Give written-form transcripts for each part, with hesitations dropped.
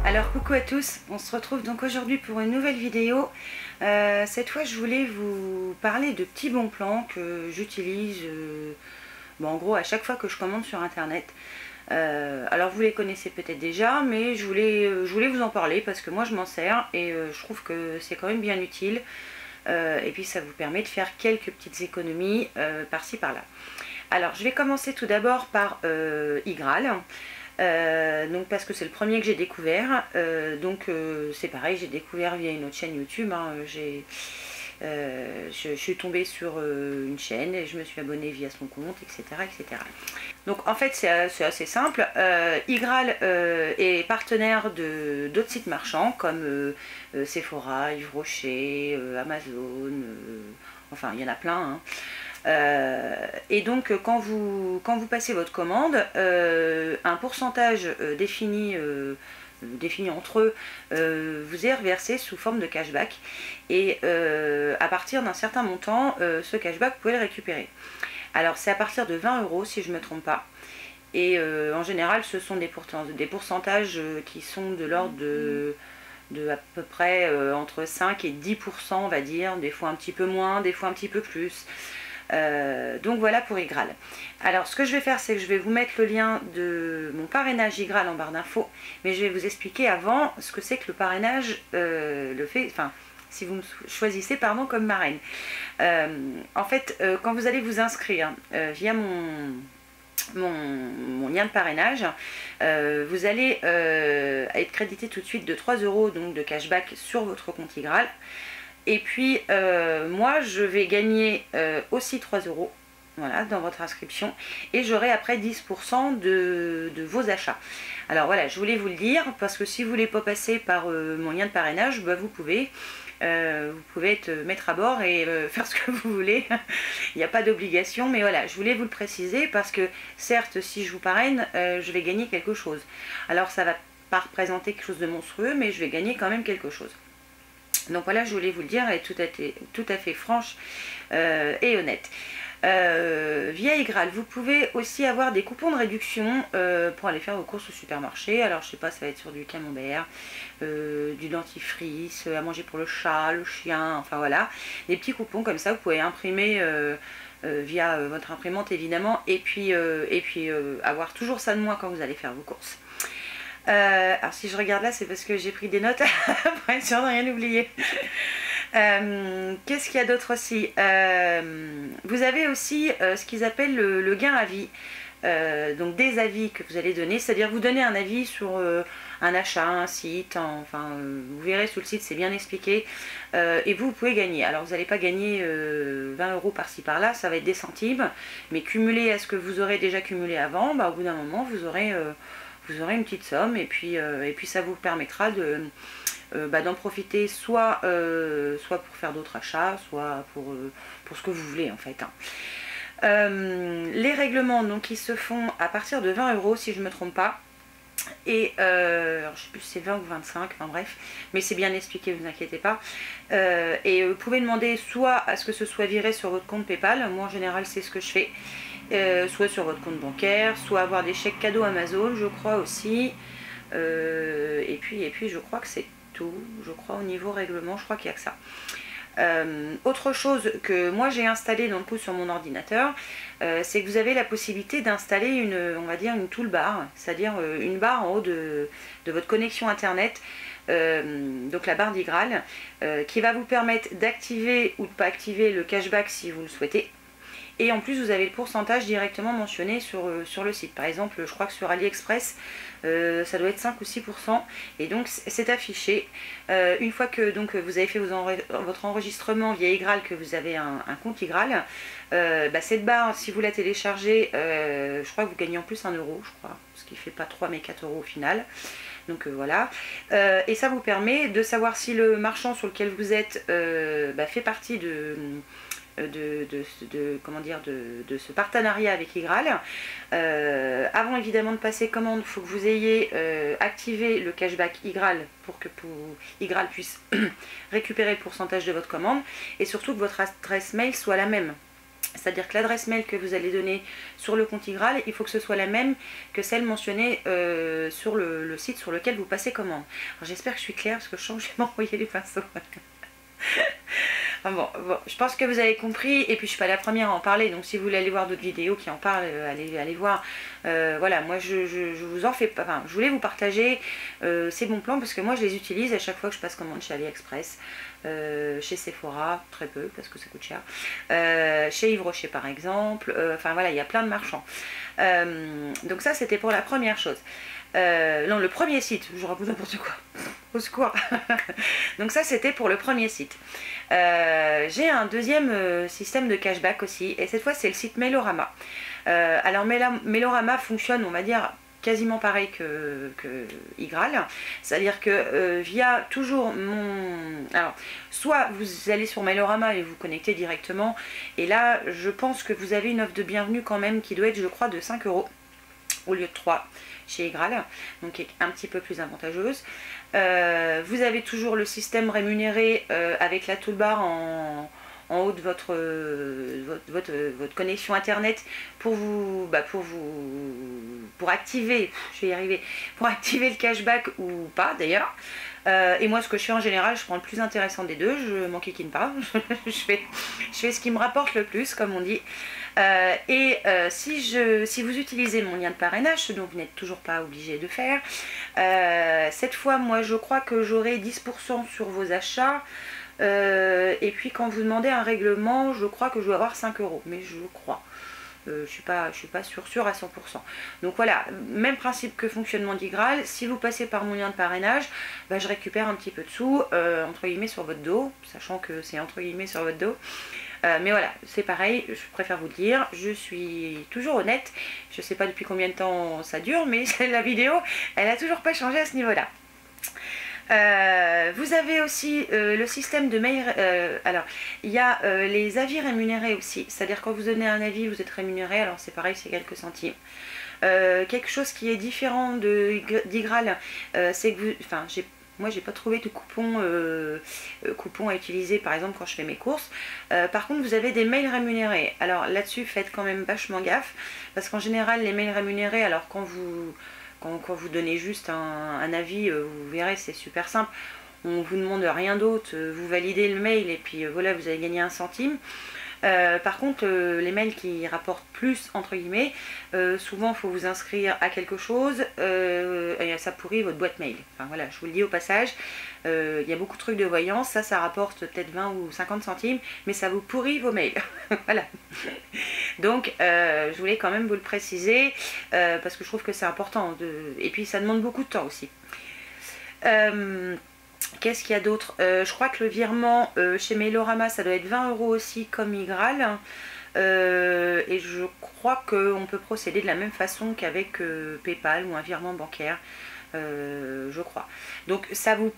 Alors coucou à tous, on se retrouve donc aujourd'hui pour une nouvelle vidéo. Cette fois je voulais vous parler de petits bons plans que j'utilise en gros à chaque fois que je commande sur internet. Alors vous les connaissez peut-être déjà, mais je voulais vous en parler parce que moi je m'en sers et je trouve que c'est quand même bien utile. Et puis ça vous permet de faire quelques petites économies par-ci par-là. Alors je vais commencer tout d'abord par Igral. Donc parce que c'est le premier que j'ai découvert, c'est pareil, j'ai découvert via une autre chaîne YouTube, hein. Je suis tombée sur une chaîne et je me suis abonnée via son compte, etc. etc. Donc en fait c'est assez simple. Igral est partenaire d'autres sites marchands comme Sephora, Yves Rocher, Amazon, enfin il y en a plein, hein. Et donc quand vous passez votre commande, un pourcentage défini entre eux vous est reversé sous forme de cashback, et à partir d'un certain montant ce cashback vous pouvez le récupérer. Alors c'est à partir de 20 € si je ne me trompe pas, et en général ce sont des pourcentages qui sont de l'ordre de à peu près entre 5 et 10% on va dire, des fois un petit peu moins, des fois un petit peu plus. Donc voilà pour Igral. Alors ce que je vais faire, c'est que je vais vous mettre le lien de mon parrainage Igral en barre d'infos, mais je vais vous expliquer avant ce que c'est que le parrainage, si vous me choisissez comme marraine. En fait, quand vous allez vous inscrire via mon lien de parrainage, vous allez être crédité tout de suite de 3 € donc de cashback sur votre compte Igral. Et puis moi je vais gagner aussi 3 € voilà, dans votre inscription, et j'aurai après 10% de vos achats. Alors voilà, je voulais vous le dire parce que si vous ne voulez pas passer par mon lien de parrainage, vous pouvez mettre à bord et faire ce que vous voulez. Il n'y a pas d'obligation, mais voilà, je voulais vous le préciser parce que certes si je vous parraine, je vais gagner quelque chose. Alors ça va pas représenter quelque chose de monstrueux, mais je vais gagner quand même quelque chose. Donc voilà, je voulais vous le dire, et tout à fait franche et honnête. Via Igral, vous pouvez aussi avoir des coupons de réduction pour aller faire vos courses au supermarché. Alors je sais pas, ça va être sur du camembert, du dentifrice, à manger pour le chat, le chien, enfin voilà. Des petits coupons comme ça, vous pouvez imprimer via votre imprimante évidemment, et puis avoir toujours ça de moins quand vous allez faire vos courses. Alors si je regarde là, c'est parce que j'ai pris des notes pour être sûr de rien oublier. Qu'est-ce qu'il y a d'autre aussi? Vous avez aussi ce qu'ils appellent le gain à vie. Donc des avis que vous allez donner, c'est-à-dire vous donnez un avis sur un achat, un site, vous verrez sous le site, c'est bien expliqué, et vous pouvez gagner. Alors vous n'allez pas gagner 20 € par-ci par-là, ça va être des centimes, mais cumulé à ce que vous aurez déjà cumulé avant, au bout d'un moment vous aurez une petite somme, et puis ça vous permettra d'en profiter soit pour faire d'autres achats, soit pour ce que vous voulez en fait, hein. Les règlements donc ils se font à partir de 20 € si je ne me trompe pas, et alors, je sais plus si c'est 20 ou 25, enfin bref, mais c'est bien expliqué, vous inquiétez pas. Et vous pouvez demander soit à ce que ce soit viré sur votre compte PayPal, moi en général c'est ce que je fais, soit sur votre compte bancaire, soit avoir des chèques cadeaux Amazon, je crois aussi, et puis je crois que c'est tout, je crois au niveau règlement, je crois qu'il n'y a que ça. Autre chose que moi j'ai installé donc sur mon ordinateur, c'est que vous avez la possibilité d'installer on va dire une toolbar, c'est-à-dire une barre en haut de votre connexion internet, donc la barre d'Igral, qui va vous permettre d'activer ou de ne pas activer le cashback si vous le souhaitez. Et en plus vous avez le pourcentage directement mentionné sur le site. Par exemple, je crois que sur AliExpress ça doit être 5 ou 6%, et donc c'est affiché. Une fois que donc vous avez fait votre enregistrement via Igral, que vous avez un compte Igral, cette barre, si vous la téléchargez, je crois que vous gagnez en plus 1 €, je crois, ce qui fait pas 3 mais 4 € au final. Donc voilà, et ça vous permet de savoir si le marchand sur lequel vous êtes fait partie de ce partenariat avec Igral. Avant évidemment de passer commande, il faut que vous ayez activé le cashback Igral pour que Igral puisse récupérer le pourcentage de votre commande, et surtout que votre adresse mail soit la même. C'est-à-dire que l'adresse mail que vous allez donner sur le compte Igral, il faut que ce soit la même que celle mentionnée sur le site sur lequel vous passez commande. J'espère que je suis claire parce que je sens que je vais m'envoyer les pinceaux. Enfin bon, je pense que vous avez compris, et puis je suis pas la première à en parler, donc si vous voulez aller voir d'autres vidéos qui en parlent, allez voir. Voilà, moi je vous en fais pas, enfin, je voulais vous partager ces bons plans parce que moi je les utilise à chaque fois que je passe commande chez AliExpress, chez Sephora, très peu parce que ça coûte cher, chez Yves Rocher par exemple, enfin voilà, il y a plein de marchands. Donc ça c'était pour la première chose. Non, le premier site, je raconte n'importe quoi, au secours. Donc ça c'était pour le premier site. J'ai un deuxième système de cashback aussi, et cette fois c'est le site Mailorama. Alors Mailorama fonctionne, on va dire, quasiment pareil que Igral, c'est-à-dire que via toujours mon... Alors, soit vous allez sur Mailorama et vous connectez directement, et là je pense que vous avez une offre de bienvenue quand même qui doit être, je crois, de 5 € au lieu de 3 chez Igral, donc qui est un petit peu plus avantageuse. Vous avez toujours le système rémunéré avec la toolbar en haut de votre connexion internet pour activer, je vais y arriver, pour activer le cashback ou pas d'ailleurs. Et moi ce que je fais en général, je prends le plus intéressant des deux, je m'en kikine pas, je fais ce qui me rapporte le plus comme on dit. Si vous utilisez mon lien de parrainage, ce dont vous n'êtes toujours pas obligé de faire, cette fois moi je crois que j'aurai 10% sur vos achats. Et puis quand vous demandez un règlement, je crois que je dois avoir 5 €, mais je crois. Je suis pas sûre à 100%. Donc voilà, même principe que fonctionnement d'Igral, si vous passez par mon lien de parrainage, bah, je récupère un petit peu de sous, entre guillemets sur votre dos, sachant que c'est entre guillemets sur votre dos. Mais voilà, c'est pareil, je préfère vous le dire, je suis toujours honnête, je sais pas depuis combien de temps ça dure, mais la vidéo, elle a toujours pas changé à ce niveau-là. Vous avez aussi le système de mail, alors il y a les avis rémunérés aussi, c'est-à-dire quand vous donnez un avis vous êtes rémunéré, alors c'est pareil, c'est quelques centimes. Quelque chose qui est différent d'Igral, c'est que vous, enfin moi j'ai pas trouvé de coupon à utiliser par exemple quand je fais mes courses. Par contre vous avez des mails rémunérés, alors là-dessus faites quand même vachement gaffe, parce qu'en général les mails rémunérés, alors quand vous donnez juste un avis, vous verrez, c'est super simple. On ne vous demande rien d'autre, vous validez le mail et puis voilà, vous avez gagné 1 centime. Par contre, les mails qui rapportent plus, entre guillemets, souvent il faut vous inscrire à quelque chose et ça pourrit votre boîte mail. Enfin voilà, je vous le dis au passage, il y a beaucoup de trucs de voyance, ça rapporte peut-être 20 ou 50 centimes, mais ça vous pourrit vos mails. Voilà. Donc, je voulais quand même vous le préciser, parce que je trouve que c'est important. Et puis, ça demande beaucoup de temps aussi. Qu'est-ce qu'il y a d'autre? Je crois que le virement chez Mailorama, ça doit être 20 € aussi, comme Igral. Et je crois qu'on peut procéder de la même façon qu'avec PayPal ou un virement bancaire, je crois. Donc, ça vous...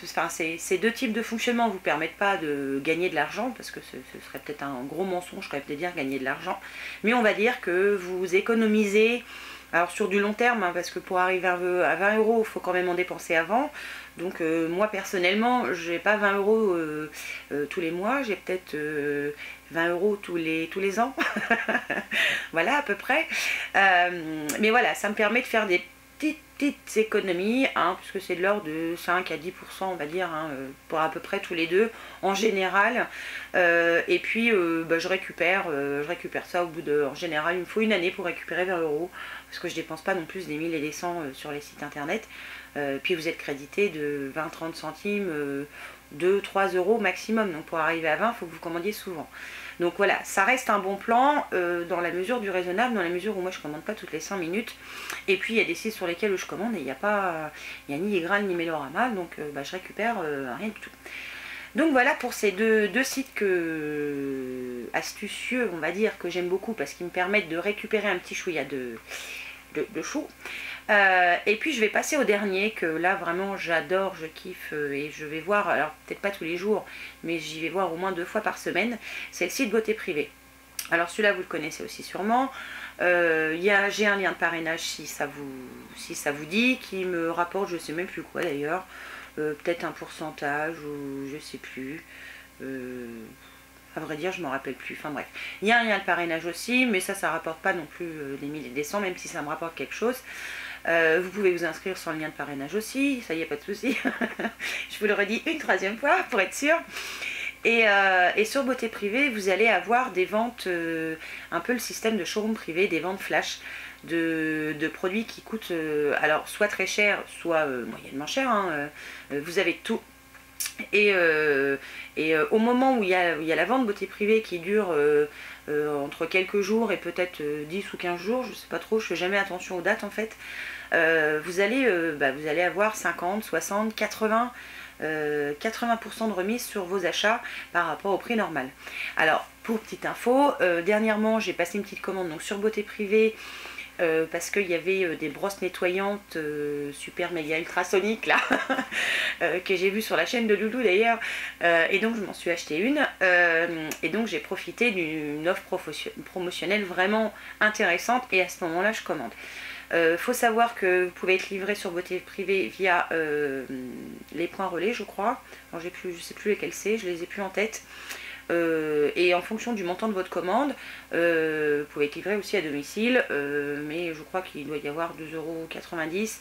Enfin, ces deux types de fonctionnement ne vous permettent pas de gagner de l'argent, parce que ce serait peut-être un gros mensonge quand même de dire gagner de l'argent, mais on va dire que vous économisez, alors sur du long terme, hein, parce que pour arriver à 20 €, il faut quand même en dépenser avant. Donc moi personnellement, j'ai pas 20 € tous les mois, j'ai peut-être 20 € tous les ans. Voilà à peu près. Mais voilà, ça me permet de faire des petites économies, hein, puisque c'est de l'ordre de 5 à 10%, on va dire, hein, pour à peu près tous les deux en général. Et puis je récupère ça au bout de, en général il me faut une année pour récupérer 20 €, parce que je dépense pas non plus des 1000 et des 100 sur les sites internet. Puis vous êtes crédité de 20-30 centimes, 2-3 € maximum, donc pour arriver à 20, il faut que vous commandiez souvent. Donc voilà, ça reste un bon plan dans la mesure du raisonnable, dans la mesure où moi je commande pas toutes les 5 minutes. Et puis il y a des sites sur lesquels je commande et il n'y a ni Igral ni Mailorama, donc je récupère rien du tout. Donc voilà pour ces deux sites astucieux, on va dire, que j'aime beaucoup parce qu'ils me permettent de récupérer un petit chouïa de chou. Et puis je vais passer au dernier que là vraiment j'adore, je kiffe et je vais voir, alors peut-être pas tous les jours, mais j'y vais voir au moins 2 fois par semaine, c'est le site Beauté Privée. Alors celui-là vous le connaissez aussi sûrement, j'ai un lien de parrainage si ça vous dit, qui me rapporte je sais même plus quoi d'ailleurs, peut-être un pourcentage ou je sais plus. À vrai dire, je m'en rappelle plus. Enfin bref. Il y a un lien de parrainage aussi, mais ça rapporte pas non plus des milliers des cents, même si ça me rapporte quelque chose. Vous pouvez vous inscrire sur le lien de parrainage aussi, ça y est, pas de souci. Je vous le redis une troisième fois pour être sûr. Et sur Beauté Privée, vous allez avoir des ventes, un peu le système de showroom privé, des ventes flash de produits qui coûtent alors soit très cher, soit moyennement cher. Hein, vous avez tout. Et au moment où il y a la vente Beauté Privée qui dure entre quelques jours et peut-être 10 ou 15 jours, je sais pas trop, je fais jamais attention aux dates en fait, vous allez avoir 50, 60, 80 80% de remise sur vos achats par rapport au prix normal. Alors, pour petite info, dernièrement j'ai passé une petite commande donc sur Beauté Privée parce qu'il y avait des brosses nettoyantes super méga ultrasoniques là que j'ai vu sur la chaîne de Loulou d'ailleurs, et donc je m'en suis acheté une et donc j'ai profité d'une offre promotionnelle vraiment intéressante et à ce moment là je commande. Faut savoir que vous pouvez être livré sur Beauté Privée via les points relais, je crois. Alors je sais plus lesquels c'est, je les ai plus en tête. Et en fonction du montant de votre commande, vous pouvez être livré aussi à domicile, mais je crois qu'il doit y avoir 2,90 €,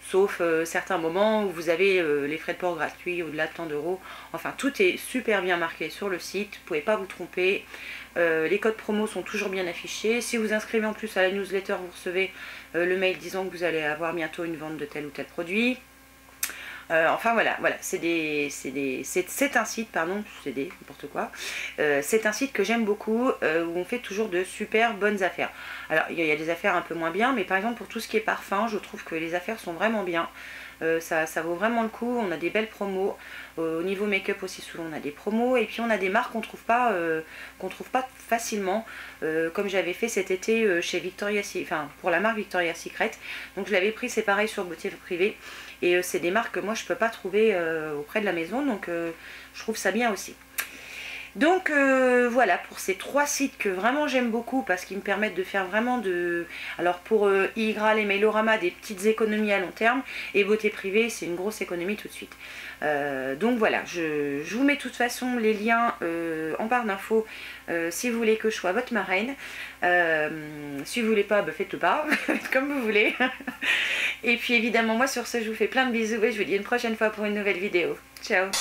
sauf certains moments où vous avez les frais de port gratuits au-delà de tant d'euros. Enfin, tout est super bien marqué sur le site, vous ne pouvez pas vous tromper. Les codes promo sont toujours bien affichés. Si vous inscrivez en plus à la newsletter, vous recevez le mail disant que vous allez avoir bientôt une vente de tel ou tel produit. Enfin voilà, c'est un site, pardon, n'importe quoi. C'est un site que j'aime beaucoup, où on fait toujours de super bonnes affaires. Alors il y a des affaires un peu moins bien, mais par exemple pour tout ce qui est parfum, je trouve que les affaires sont vraiment bien. Ça vaut vraiment le coup, on a des belles promos. Au niveau make-up aussi, souvent on a des promos, et puis on a des marques qu'on trouve pas facilement, comme j'avais fait cet été chez Victoria's Secret, enfin pour la marque Victoria's Secret. Donc je l'avais pris, c'est pareil sur Beauté Privée, et c'est des marques que moi je peux pas trouver auprès de la maison, donc je trouve ça bien aussi. Donc voilà pour ces 3 sites que vraiment j'aime beaucoup parce qu'ils me permettent de faire vraiment alors pour Igral et Mailorama des petites économies à long terme, et Beauté Privée c'est une grosse économie tout de suite. Donc voilà, je vous mets de toute façon les liens en barre d'infos si vous voulez que je sois votre marraine. Si vous voulez pas, faites-le pas, faites comme vous voulez. Et puis évidemment moi sur ce je vous fais plein de bisous et je vous dis à une prochaine fois pour une nouvelle vidéo. Ciao.